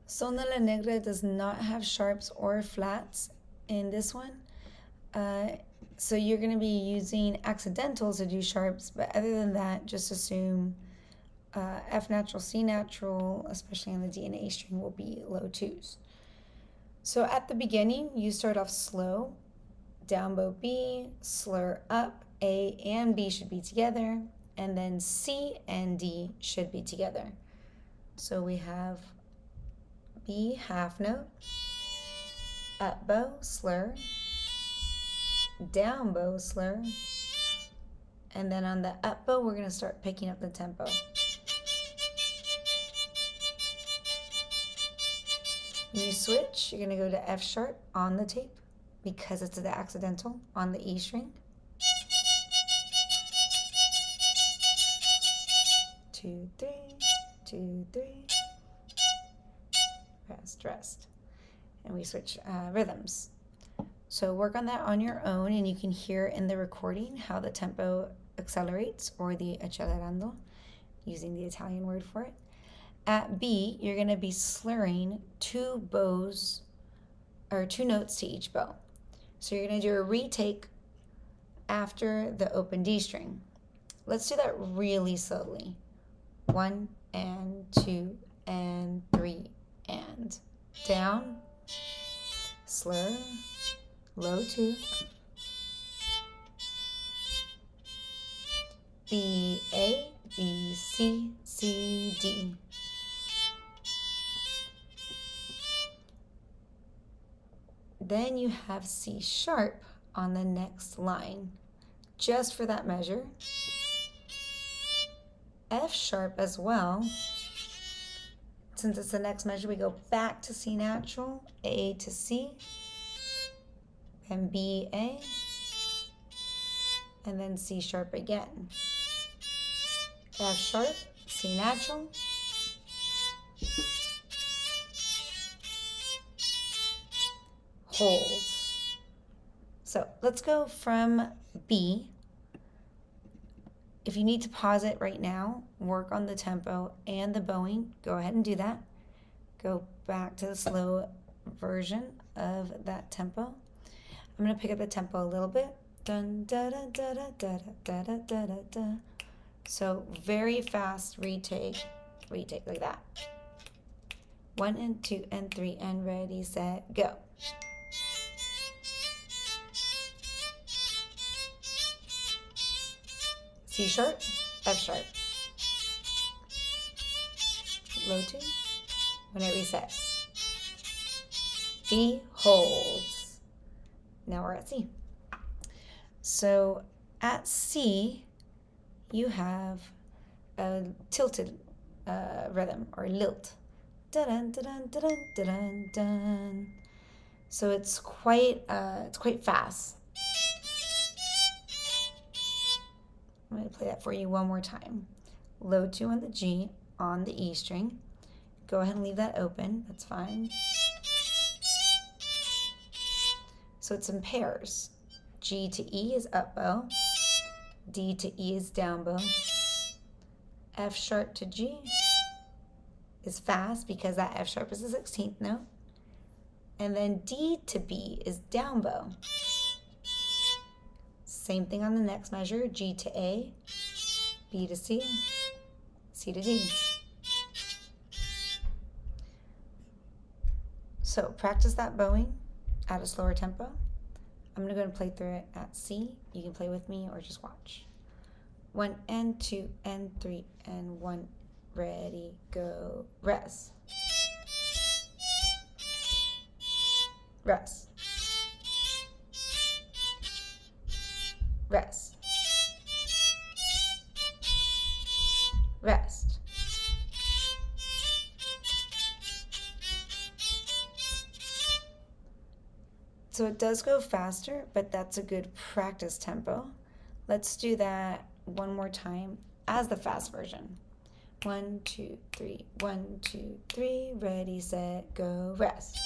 Son de la Negra does not have sharps or flats in this one. So you're going to be using accidentals to do sharps, but other than that, just assume F natural, C natural, especially on the D and A string, will be low twos. So at the beginning, you start off slow, down bow B, slur up, A and B should be together, and then C and D should be together. So we have B half note, up bow, slur, down bow, slur, and then on the up bow, we're going to start picking up the tempo. When you switch, you're going to go to F sharp on the tape because it's the accidental on the E string. 2, 3, 2, 3. Rest, rest. And we switch rhythms. So work on that on your own, and you can hear in the recording how the tempo accelerates, or the accelerando, using the Italian word for it. At B, you're going to be slurring 2 bows, or 2 notes to each bow. So you're going to do a retake after the open D string. Let's do that really slowly. 1 and 2 and 3 and down, slur, low 2, B, A, B, C, C, D. Then you have C sharp on the next line, just for that measure. F sharp as well. Since it's the next measure, we go back to C natural, A to C, and B, A, and then C sharp again. F sharp, C natural, holds. So let's go from B. If you need to pause it right now, work on the tempo and the bowing, go ahead and do that. Go back to the slow version of that tempo. I'm going to pick up the tempo a little bit. Dun, da, da, da, da, da, da, da, da, da. So very fast retake like that. 1 and 2 and 3 and ready, set, go. C sharp, F sharp, low 2, when it resets. B holds. Now we're at C. So at C, you have a tilted rhythm, or lilt. Dun, dun, dun, dun, dun, dun. So it's quite fast. I'm going to play that for you one more time. Low 2 on the G, on the E string. Go ahead and leave that open, that's fine. So it's in pairs. G to E is up bow, D to E is down bow, F sharp to G is fast because that F sharp is the 16th note, and then D to B is down bow. Same thing on the next measure, G to A, B to C, C to D. So practice that bowing at a slower tempo. I'm going to go and play through it at C. You can play with me or just watch. 1 and 2 and 3 and 1, ready, go, rest. Rest. Rest. Rest. So it does go faster, but that's a good practice tempo. Let's do that one more time as the fast version. 1, 2, 3, 1, 2, 3, ready, set, go, rest.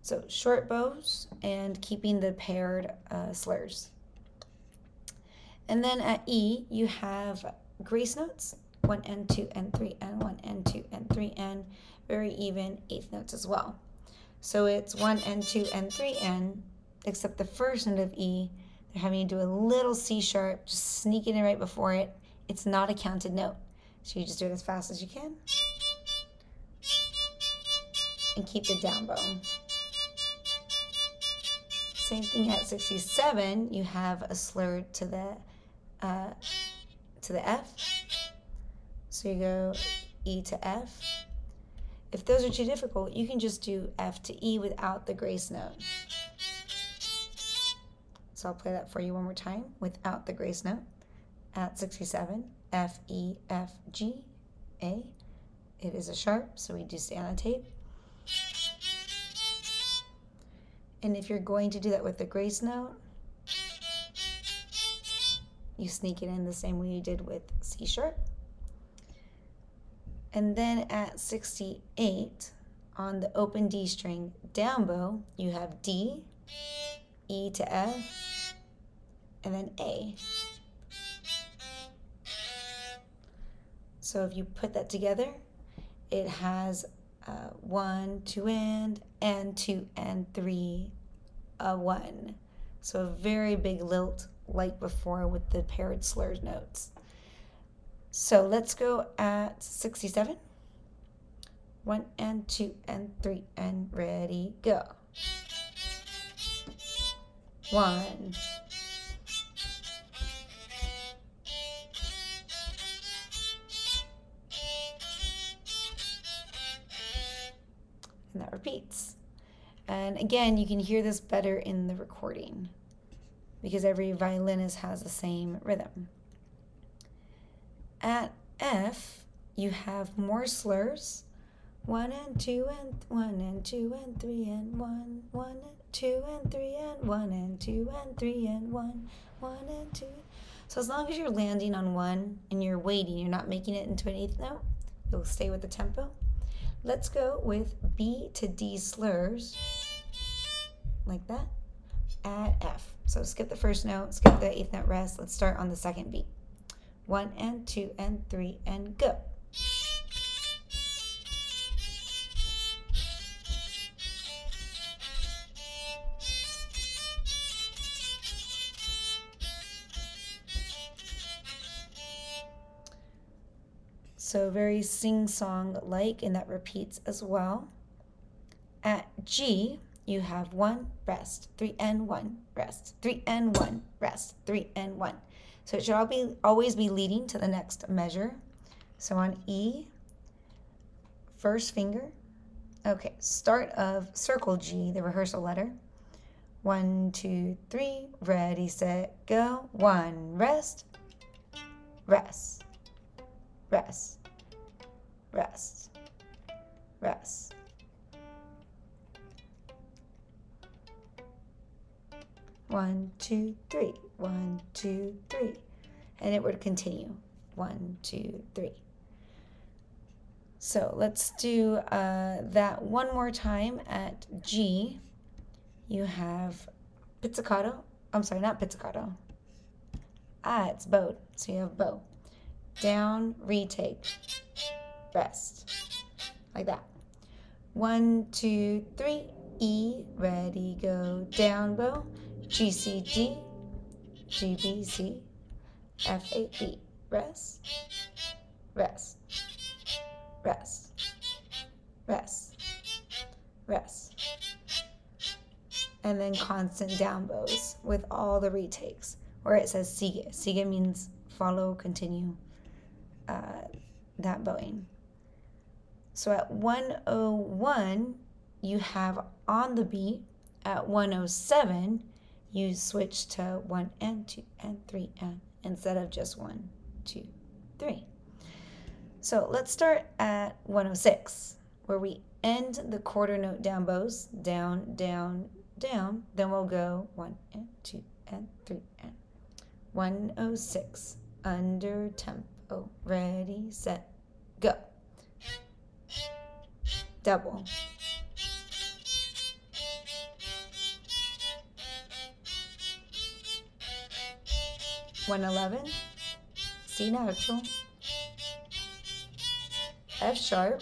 So So short bows and keeping the paired slurs. And then at E, you have grace notes, 1 and 2 and 3 and 1 and 2 and 3 and very even eighth notes as well. So it's 1 and 2 and 3 and, except the first note of E, they're having you do a little C sharp, just sneak it in right before it. It's not a counted note. So you just do it as fast as you can. And keep the down bow. Same thing at 67, you have a slur to the F. So you go E to F. If those are too difficult, you can just do F to E without the grace note. So I'll play that for you one more time without the grace note. At 67, F, E, F, G, A. It is a sharp, so we do stay on the tape. And if you're going to do that with the grace note, you sneak it in the same way you did with C sharp. And then at 68, on the open D string down bow, you have D, E to F, and then A. So if you put that together, it has 1, 2 and 2 and 3, a 1. So a very big lilt like before with the paired slurs notes. So let's go at 67. 1 and 2 and 3 and ready, go. 1. And that repeats. And again, you can hear this better in the recording because every violinist has the same rhythm. At F, you have more slurs. 1 and 2 and 1 and 2 and 3 and 1, 1 and 2 and 3 and 1 and 2 and 3 and 1, 1 and 2. So as long as you're landing on 1 and you're waiting, you're not making it into an eighth note, you'll stay with the tempo. Let's go with B to D slurs, like that, at F. So skip the first note, skip the eighth note rest. Let's start on the second beat. 1 and 2 and 3 and go. So very sing-song-like, and that repeats as well. At G, you have 1, rest, 3 and 1, rest, 3 and 1, rest, 3 and 1. So it should always be leading to the next measure. So on E, first finger. Okay, start of circle G, the rehearsal letter. 1, 2, 3, ready, set, go. 1, rest, rest, rest, rest, rest. One, 2, 3, 1, 2, 3, and it would continue. 1, 2, 3. So let's do that one more time. At G, you have pizzicato. I'm sorry, not pizzicato. It's bowed. So you have bow. Down, retake, rest, like that. 1, 2, 3, E, ready, go, down bow, G, C, D, G, B, C, F, A, E, rest, rest, rest, rest, rest. And then constant down bows with all the retakes, where it says sigue. Sigue means follow, continue. That bowing. So at 101, you have on the beat. At 107, you switch to 1 and 2 and 3 and instead of just 1, 2, 3. So let's start at 106, where we end the quarter note down bows, down, down, down. Then we'll go 1 and 2 and 3 and 106, under tempo. Ready, set, go. Double. 111, C natural, F sharp,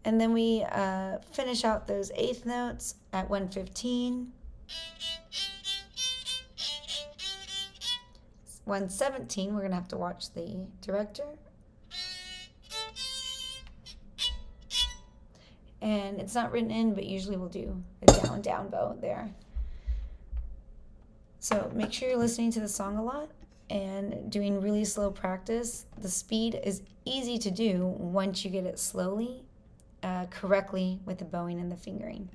and then we finish out those eighth notes at 115, 117, we're going to have to watch the director. And it's not written in, but usually we'll do a down, down bow there. So make sure you're listening to the song a lot and doing really slow practice. The speed is easy to do once you get it slowly, correctly with the bowing and the fingering.